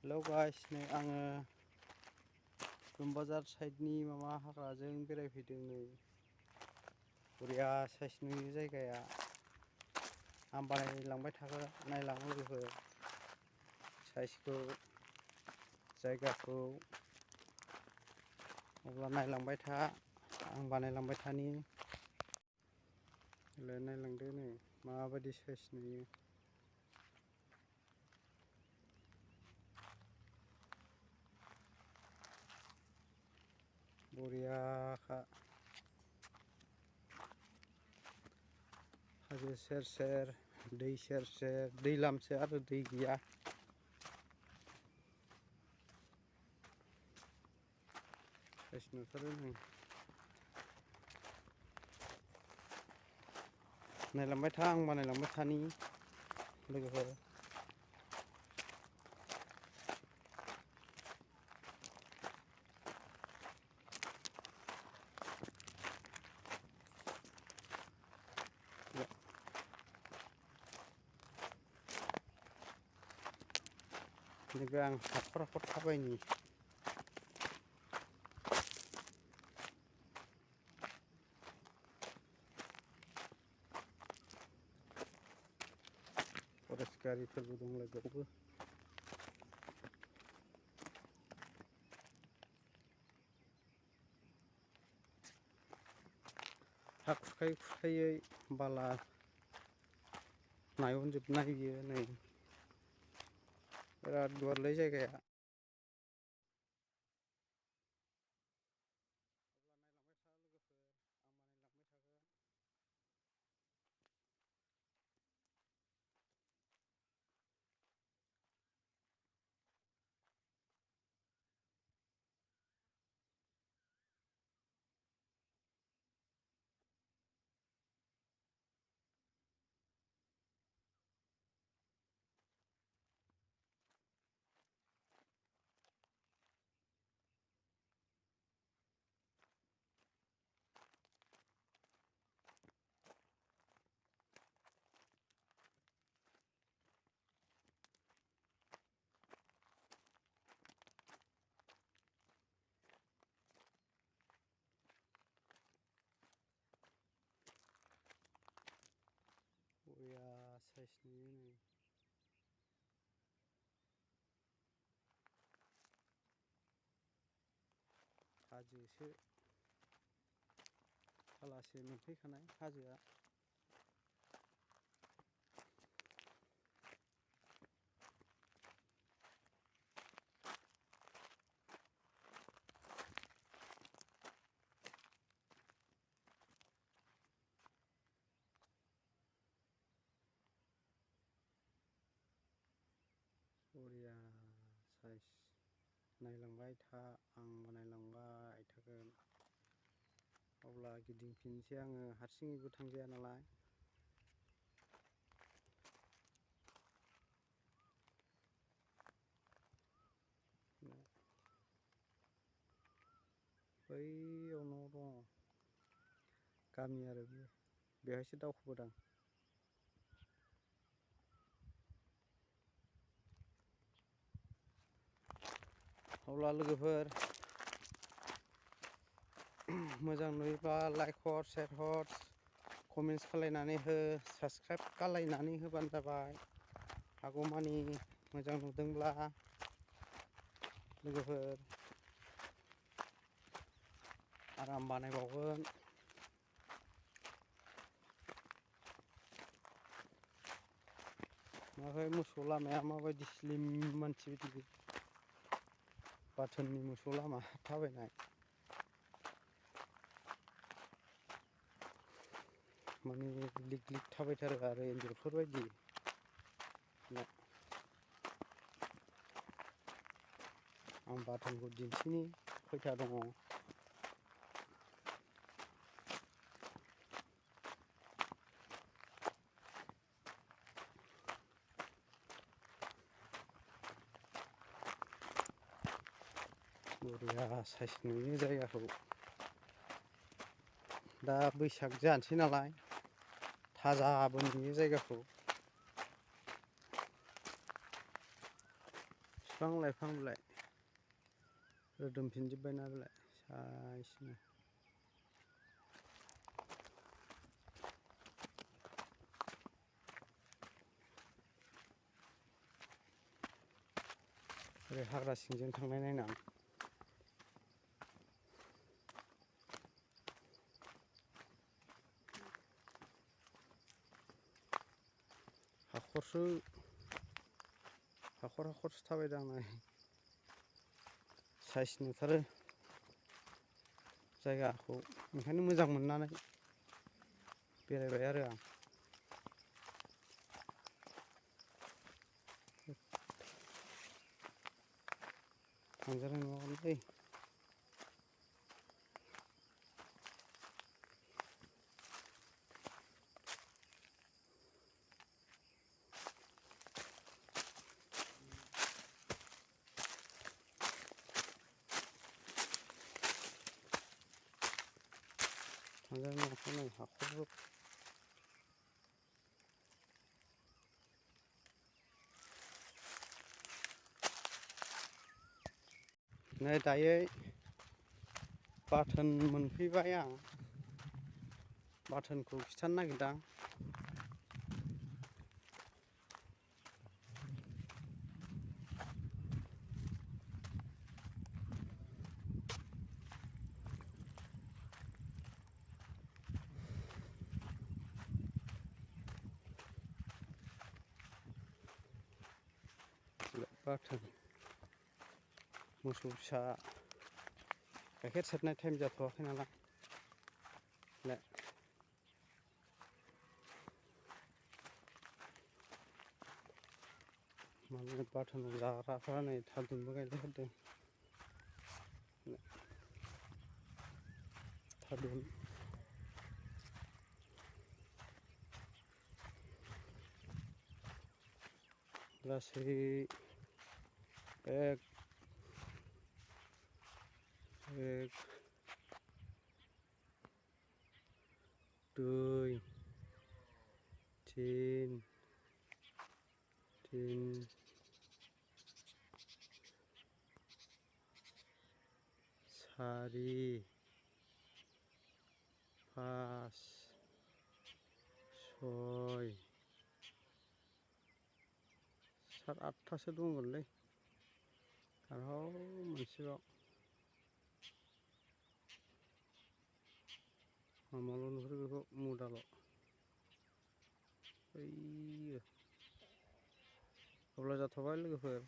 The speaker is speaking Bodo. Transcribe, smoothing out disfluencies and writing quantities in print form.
हेलौ गाइस, नै आङो दुमबाजार साइडनि माबा हाग्राजों बेरायफैदों। नै बरिया साइस नुयो जायगाया। आं बानायलांबाय थागोन, नायलांनो लोगोफोर साइसखौ, जायगाखौ। अब्ला नायलांबाय था, आं बानायलांबाय थानि। नायलांदो नै माबायदि साइस नुयो। बरियाखा। हाजो सेर सेर, दै सेर सेर, दैलामसो आरो दै गैया। साइस नुथारो नै। नायलांबाय था, आं बानायलांबाय थानि लोगोफोर। नैबे आं हाखर हाखर थाबायनि। फरेस्ट गारिफोरबो दंलाय बावबो। हा खुरखायै खुरखायै बाला नायहनजोबनाय बियो नै। बिराद गुवारलै जायगाया। बरिया साइस नुयो नै। हाजोसो, थालासे मोनफैखानाय हाजोआ। बरिया साइस। नायलांबाय था, आं बानायलांबाय थागोन। अब्ला गिदिंफिनसै आङो, हारसिङैबो थांजाया नालाय। बैयाव न' दङ, गामि आरो बेहायसो दावखोबोदां। अब्ला लोगोफोर, मोजां नुयोबा लाइक हर, शेयार हर, कमेन्टस खालायनानै हो, साबस्क्राइब खालायनानै होबानो जाबाय। हागौमानि मोजां नुदोंब्ला लोगोफोर। आराम बानायबावगोन। नुवाखै मोसौ लामाया माबायदि स्लिम, मानसि बायदि बाथोननि मोसौ लामा थाबायनाय। माने लिक लिक थाबायथारो आरो एन्जरफोर बायदि। आं बाथोनखौ दिन्थिनि खैथा दङ। बरिया साइस नुयो जायगाखौ। दा बैसाग जानोसै नालाय, थाजाबो नुयो जायगाखौ। बिफां लाइफां बिलाइ रोदोमफिनजोब्बायना बिलाइ साइसनो ओरै हाग्रा सिंजों थांनाय नायनां हाखरसो हाखरसो थाबायदां नै साइस नुथारो जायगाखौ ओंखायनो मोजां मोननानै बेरायबाय आरो आं थांजानाय नङालै थांजानाय नङाथ' नै हाखरबो नै दायो बाथोन मोनफैबाय आं बाथोनखौ खिथानो नागिरदां बाथोन मोसौ फिसा गाइखेर सेरनाय टाइम जाथ'वाखै नालाय माने बाथोन जाग्राफ्रा नै थारुनबो गायदेरदों थारुन गासै एक 2 3 4 5 6 7 8थासो दंगोनलै आरो मोनसेबाव मामाल' नुहुरो बेखौ मुदाल' बैयो अब्ला जाथ'बाय लोगोफोर